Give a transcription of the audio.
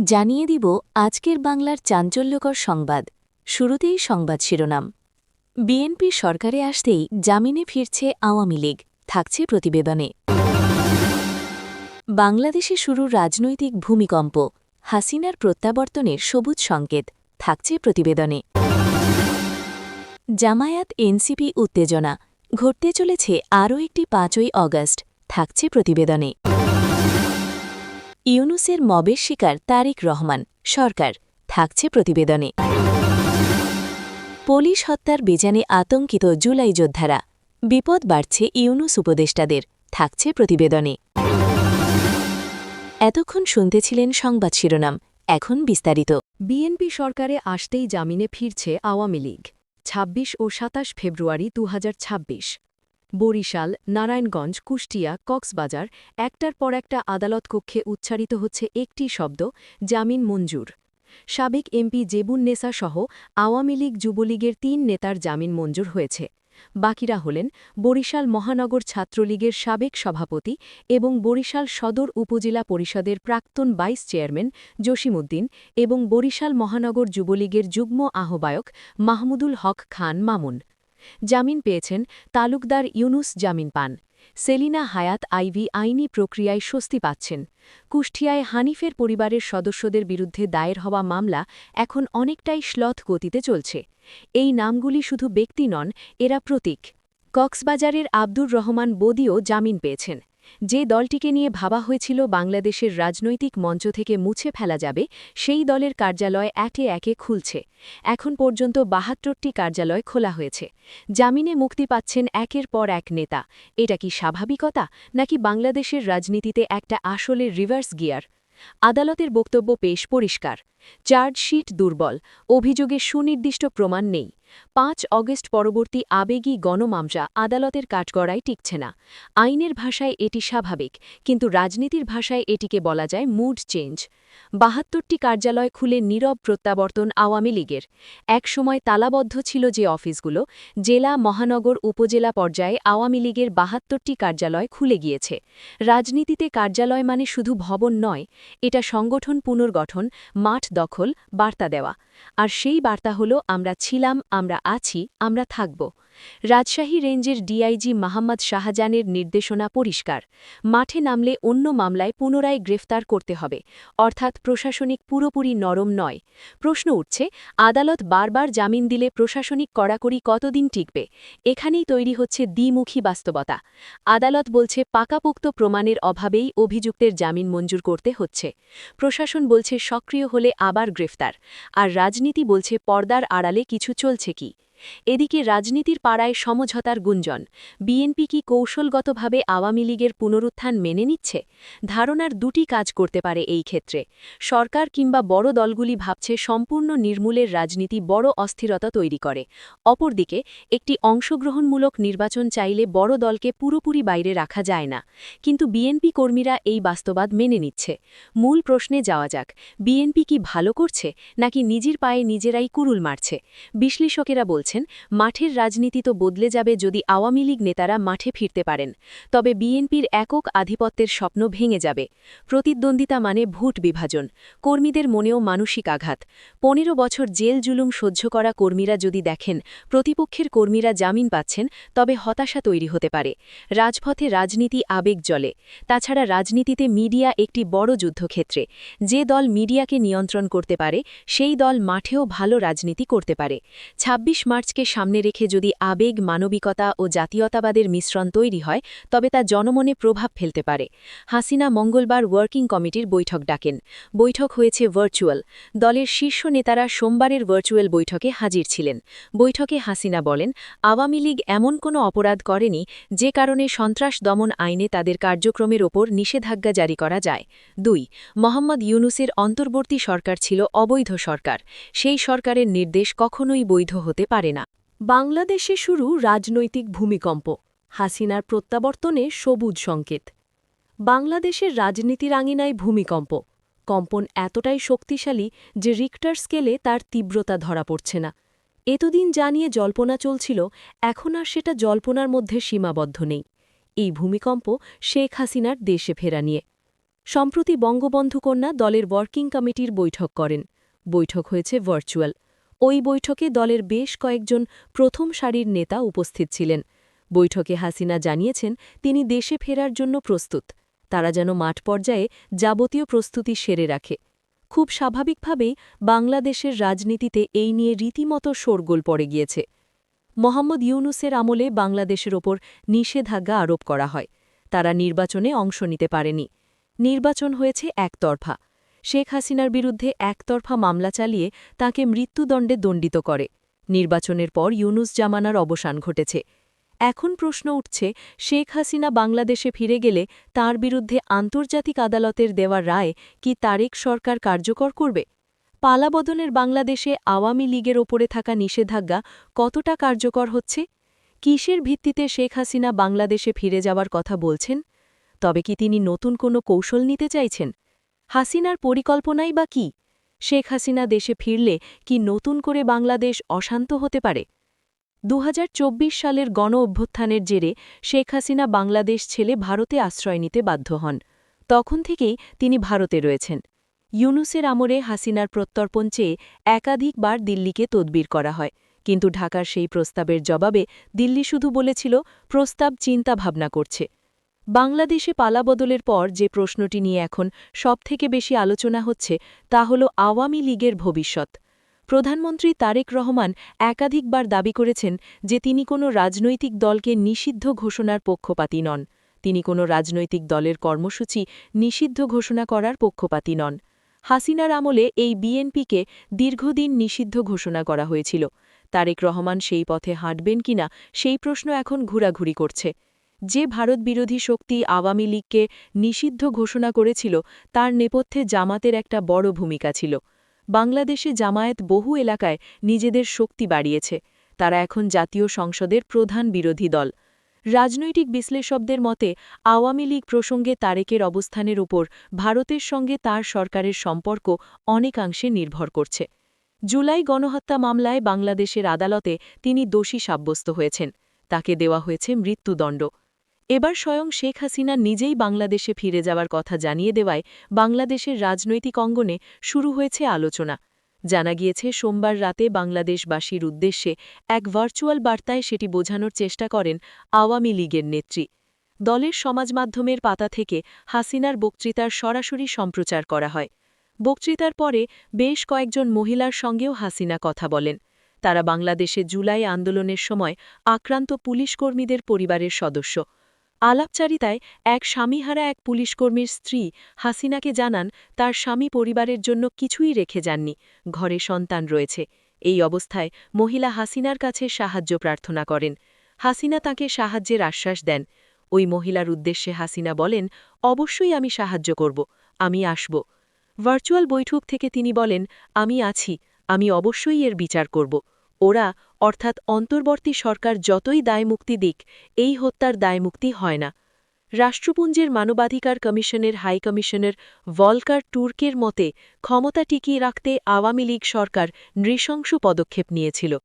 জানিয়ে দিব আজকের বাংলার চাঞ্চল্যকর সংবাদ। শুরুতেই সংবাদ শিরোনাম। বিএনপি সরকারে আসতেই জামিনে ফিরছে আওয়ামী লীগ, থাকছে প্রতিবেদনে। বাংলাদেশে শুরু রাজনৈতিক ভূমিকম্প, হাসিনার প্রত্যাবর্তনের সবুজ সংকেত, থাকছে প্রতিবেদনে। জামায়াত এনসিপি উত্তেজনা, ঘটতে চলেছে আরও একটি ৫ই অগাস্ট, থাকছে প্রতিবেদনে। ইউনূসের মবের শিকার তারেক রহমান, সরকার, থাকছে প্রতিবেদনে। পুলিশ হত্যার বেজানে আতঙ্কিত জুলাই যোদ্ধারা, বিপদ বাড়ছে ইউনূস উপদেষ্টাদের, থাকছে প্রতিবেদনে। এতক্ষণ শুনতেছিলেন সংবাদ শিরোনাম, এখন বিস্তারিত। বিএনপি সরকারে আসতেই জামিনে ফিরছে আওয়ামী লীগ। ২৬ ও ২৭ ফেব্রুয়ারি ২০২৬। বরিশাল, নারায়ণগঞ্জ, কুষ্টিয়া, কক্সবাজার একটার পর একটা আদালত কক্ষে উচ্চারিত হচ্ছে একটি শব্দ, জামিন মঞ্জুর। সাবেক এমপি জেবুন-নেসা সহ আওয়ামী লীগ যুবলীগের ৩ নেতার জামিন মঞ্জুর হয়েছে। বাকিরা হলেন বরিশাল মহানগর ছাত্রলীগের সাবেক সভাপতি এবং বরিশাল সদর উপজেলা পরিষদের প্রাক্তন ভাইস চেয়ারম্যান জসিমউদ্দিন এবং বরিশাল মহানগর যুবলীগের যুগ্ম আহ্বায়ক মাহমুদুল হক খান মামুন। জামিন পেয়েছেন তালুকদার ইউনূস, জামিন পান সেলিনা হায়াত আইভি, আইনি প্রক্রিয়ায় স্বস্তি পাচ্ছেন। কুষ্টিয়ায় হানিফের পরিবারের সদস্যদের বিরুদ্ধে দায়ের হওয়া মামলা এখন অনেকটাই শ্লথ গতিতে চলছে। এই নামগুলি শুধু ব্যক্তি নন, এরা প্রতীক। কক্সবাজারের আব্দুর রহমান বদিও জামিন পেয়েছেন। যে দলটিকে নিয়ে ভাবা হয়েছিল বাংলাদেশের রাজনৈতিক মঞ্চ থেকে মুছে ফেলা যাবে, সেই দলের কার্যালয় একে একে খুলছে। এখন পর্যন্ত ৭২টি কার্যালয় খোলা হয়েছে। জামিনে মুক্তি পাচ্ছেন একের পর এক নেতা। এটা কি স্বাভাবিকতা, নাকি বাংলাদেশের রাজনীতিতে একটা আসলে রিভার্স গিয়ার? আদালতের বক্তব্য পেশ পরিষ্কার। চার্জশিট দুর্বল, অভিযোগে সুনির্দিষ্ট প্রমাণ নেই। ৫ অগস্ট পরবর্তী আবেগী গণমামলা আদালতের কাঠগড়ায় টিকছে না। আইনের ভাষায় এটি স্বাভাবিক, কিন্তু রাজনীতির ভাষায় এটিকে বলা যায় মুড চেঞ্জ। ৭২টি কার্যালয় খুলে নীরব প্রত্যাবর্তন আওয়ামী লীগের। একসময় তালাবদ্ধ ছিল যে অফিসগুলো, জেলা, মহানগর, উপজেলা পর্যায়ে আওয়ামী লীগের ৭২টি কার্যালয় খুলে গিয়েছে। রাজনীতিতে কার্যালয় মানে শুধু ভবন নয়, এটা সংগঠন পুনর্গঠন, মাঠ দখল, বার্তা দেওয়া। আর সেই বার্তা হলো, আমরা ছিলাম, আমরা আছি, আমরা থাকব। রাজশাহী রেঞ্জের ডিআইজি মাহমদ শাহজাহানের নির্দেশনা পরিষ্কার। মাঠে নামলে অন্য মামলায় পুনরায় গ্রেফতার করতে হবে, অর্থাৎ প্রশাসনিক পুরোপুরি নরম নয়। প্রশ্ন উঠছে, আদালত বারবার জামিন দিলে প্রশাসনিক কড়াকড়ি কতদিন টিকবে? এখানেই তৈরি হচ্ছে দ্বিমুখী বাস্তবতা। আদালত বলছে পাকাপোক্ত প্রমাণের অভাবেই অভিযুক্তের জামিন মঞ্জুর করতে হচ্ছে। প্রশাসন বলছে সক্রিয় হলে আবার গ্রেফতার। আর রাজনীতি বলছে পর্দার আড়ালে কিছু চলছে কি। এদিকে রাজনীতির পাড়ায় সমঝোতার গুঞ্জন। বিএনপি কি কৌশলগতভাবে আওয়ামী লীগের পুনরুত্থান মেনে নিচ্ছে? ধারণার দুটি কাজ করতে পারে এই ক্ষেত্রে। সরকার কিংবা বড় দলগুলি ভাবছে সম্পূর্ণ নির্মূলের রাজনীতি বড় অস্থিরতা তৈরি করে। অপরদিকে একটি অংশগ্রহণমূলক নির্বাচন চাইলে বড় দলকে পুরোপুরি বাইরে রাখা যায় না। কিন্তু বিএনপি কর্মীরা এই বাস্তবাদ মেনে নিচ্ছে। মূল প্রশ্নে যাওয়া যাক, বিএনপি কি ভালো করছে, নাকি নিজের পায়ে নিজেরাই কুড়ুল মারছে? বিশ্লেষকেরা বলছেন, মাঠের রাজনীতি তো বদলে যাবে যদি আওয়ামী লীগ নেতারা মাঠে ফিরতে পারেন। তবে বিএনপির একক আধিপত্যের স্বপ্ন ভেঙে যাবে। প্রতিদ্বন্দ্বিতা মানে ভোট বিভাজন, কর্মীদের মনেও মানসিক আঘাত। ১৫ বছর জেল জুলুম সহ্য করা কর্মীরা যদি দেখেন প্রতিপক্ষের কর্মীরা জামিন পাচ্ছেন, তবে হতাশা তৈরি হতে পারে। রাজপথে রাজনীতি আবেগ জ্বলে। তাছাড়া রাজনীতিতে মিডিয়া একটি বড় যুদ্ধক্ষেত্রে। যে দল মিডিয়াকে নিয়ন্ত্রণ করতে পারে, সেই দল মাঠেও ভালো রাজনীতি করতে পারে। ২৬ মার্চকে সামনে রেখে যদি আবেগ, মানবিকতা ও জাতীয়তাবাদের মিশ্রণ তৈরি হয়, তবে তা জনমনে প্রভাব ফেলতে পারে। হাসিনা মঙ্গলবার ওয়ার্কিং কমিটির বৈঠক ডাকেন। বৈঠক হয়েছে ভার্চুয়াল। দলের শীর্ষ নেতারা সোমবারের ভার্চুয়াল বৈঠকে হাজির ছিলেন। বৈঠকে হাসিনা বলেন, আওয়ামী লীগ এমন কোনো অপরাধ করেনি যে কারণে সন্ত্রাস দমন আইনে তাদের কার্যক্রমের ওপর নিষেধাজ্ঞা জারি করা যায়। ২. মোহাম্মদ ইউনূসের অন্তর্বর্তী সরকার ছিল অবৈধ সরকার। সেই সরকারের নির্দেশ কখনোই বৈধ হতে পারে না। বাংলাদেশে শুরু রাজনৈতিক ভূমিকম্প, হাসিনার প্রত্যাবর্তনে সবুজ সংকেত। বাংলাদেশের রাজনীতির আঙিনায় ভূমিকম্প। কম্পন এতটাই শক্তিশালী যে রিক্টার স্কেলে তার তীব্রতা ধরা পড়ছে না। এতদিন যা নিয়ে জল্পনা চলছিল, এখন আর সেটা জল্পনার মধ্যে সীমাবদ্ধ নেই। এই ভূমিকম্প শেখ হাসিনার দেশে ফেরা নিয়ে। সম্প্রতি বঙ্গবন্ধু কন্যা দলের ওয়ার্কিং কমিটির বৈঠক করেন। বৈঠক হয়েছে ভার্চুয়াল। ওই বৈঠকে দলের বেশ কয়েকজন প্রথম সারির নেতা উপস্থিত ছিলেন। বৈঠকে হাসিনা জানিয়েছেন তিনি দেশে ফেরার জন্য প্রস্তুত। তারা যেন মাঠ পর্যায়ে যাবতীয় প্রস্তুতি সেরে রাখে। খুব স্বাভাবিকভাবেই বাংলাদেশের রাজনীতিতে এই নিয়ে রীতিমতো শোরগোল পড়ে গিয়েছে। মোহাম্মদ ইউনূসের আমলে বাংলাদেশের ওপর নিষেধাজ্ঞা আরোপ করা হয়। তারা নির্বাচনে অংশ নিতে পারেনি। নির্বাচন হয়েছে একতরফা। শেখ হাসিনার বিরুদ্ধে একতরফা মামলা চালিয়ে তাকে মৃত্যুদণ্ডে দণ্ডিত করে। নির্বাচনের পর ইউনূস জামানার অবসান ঘটেছে। এখন প্রশ্ন উঠছে, শেখ হাসিনা বাংলাদেশে ফিরে গেলে তার বিরুদ্ধে আন্তর্জাতিক আদালতের দেওয়া রায় কি তারেক সরকার কার্যকর করবে? পালাবদলের বাংলাদেশে আওয়ামী লীগের ওপরে থাকা নিষেধাজ্ঞা কতটা কার্যকর হচ্ছে? কিসের ভিত্তিতে শেখ হাসিনা বাংলাদেশে ফিরে যাওয়ার কথা বলছেন? তবে কি তিনি নতুন কোনো কৌশল নিতে চাইছেন? হাসিনার পরিকল্পনাই বা কি? শেখ হাসিনা দেশে ফিরলে কি নতুন করে বাংলাদেশ অশান্ত হতে পারে? ২০২৪ সালের গণ-অভ্যুত্থানের জেরে শেখ হাসিনা বাংলাদেশ ছেড়ে ভারতে আশ্রয় নিতে বাধ্য হন। তখন থেকেই তিনি ভারতে রয়েছেন। ইউনূসের আমলে হাসিনার প্রত্যর্পণ চেয়ে একাধিকবার দিল্লিকে তদবির করা হয়, কিন্তু ঢাকার সেই প্রস্তাবের জবাবে দিল্লি শুধু বলেছিল প্রস্তাব চিন্তাভাবনা করছে। বাংলাদেশে পালাবদলের পর যে প্রশ্নটি নিয়ে এখন সবথেকে বেশি আলোচনা হচ্ছে তা হল আওয়ামী লীগের ভবিষ্যৎ। প্রধানমন্ত্রী তারেক রহমান একাধিকবার দাবি করেছেন যে তিনি কোনো রাজনৈতিক দলকে নিষিদ্ধ ঘোষণার পক্ষপাতী নন। তিনি কোনো রাজনৈতিক দলের কর্মসূচি নিষিদ্ধ ঘোষণা করার পক্ষপাতী নন। হাসিনার আমলে এই বিএনপিকে দীর্ঘদিন নিষিদ্ধ ঘোষণা করা হয়েছিল। তারেক রহমান সেই পথে হাঁটবেন কিনা সেই প্রশ্ন এখন ঘোরাঘুরি করছে। যে ভারতবিরোধী শক্তি আওয়ামী লীগকে নিষিদ্ধ ঘোষণা করেছিল তার নেপথ্যে জামাতের একটা বড় ভূমিকা ছিল। বাংলাদেশে জামায়াত বহু এলাকায় নিজেদের শক্তি বাড়িয়েছে। তারা এখন জাতীয় সংসদের প্রধান বিরোধী দল। রাজনৈতিক বিশ্লেষকদের মতে আওয়ামী লীগ প্রসঙ্গে তারেকের অবস্থানের উপর ভারতের সঙ্গে তার সরকারের সম্পর্ক অনেকাংশে নির্ভর করছে। জুলাই গণহত্যা মামলায় বাংলাদেশের আদালতে তিনি দোষী সাব্যস্ত হয়েছেন। তাকে দেওয়া হয়েছে মৃত্যুদণ্ড। এবার স্বয়ং শেখ হাসিনা নিজেই বাংলাদেশে ফিরে যাওয়ার কথা জানিয়ে দেওয়ায় বাংলাদেশের রাজনৈতিক অঙ্গনে শুরু হয়েছে আলোচনা। জানা গিয়েছে সোমবার রাতে বাংলাদেশবাসীর উদ্দেশ্যে এক ভার্চুয়াল বার্তায় সেটি বোঝানোর চেষ্টা করেন আওয়ামী লীগের নেত্রী। দলের সমাজমাধ্যমের পাতা থেকে হাসিনার বক্তৃতার সরাসরি সম্প্রচার করা হয়। বক্তৃতার পরে বেশ কয়েকজন মহিলার সঙ্গেও হাসিনা কথা বলেন। তারা বাংলাদেশে জুলাই আন্দোলনের সময় আক্রান্ত পুলিশকর্মীদের পরিবারের সদস্য। আলাপচারিতায় এক স্বামীহারা এক পুলিশকর্মীর স্ত্রী হাসিনাকে জানান তার স্বামী পরিবারের জন্য কিছুই রেখে যাননি, ঘরে সন্তান রয়েছে। এই অবস্থায় মহিলা হাসিনার কাছে সাহায্য প্রার্থনা করেন। হাসিনা তাকে সাহায্যের আশ্বাস দেন। ওই মহিলার উদ্দেশ্যে হাসিনা বলেন, অবশ্যই আমি সাহায্য করব, আমি আসব। ভার্চুয়াল বৈঠক থেকে তিনি বলেন, আমি আছি, আমি অবশ্যই এর বিচার করব। ওরা অর্থাৎ অন্তর্বর্তী সরকার যতই দায়মুক্তি দিক, এই হত্যার দায়মুক্তি হয় না। রাষ্ট্রপুঞ্জের মানবাধিকার কমিশনের হাই কমিশনার ভলকার টুর্কের মতে ক্ষমতা টিকিয়ে রাখতে আওয়ামী লীগ সরকার নৃশংস পদক্ষেপ নিয়েছিল।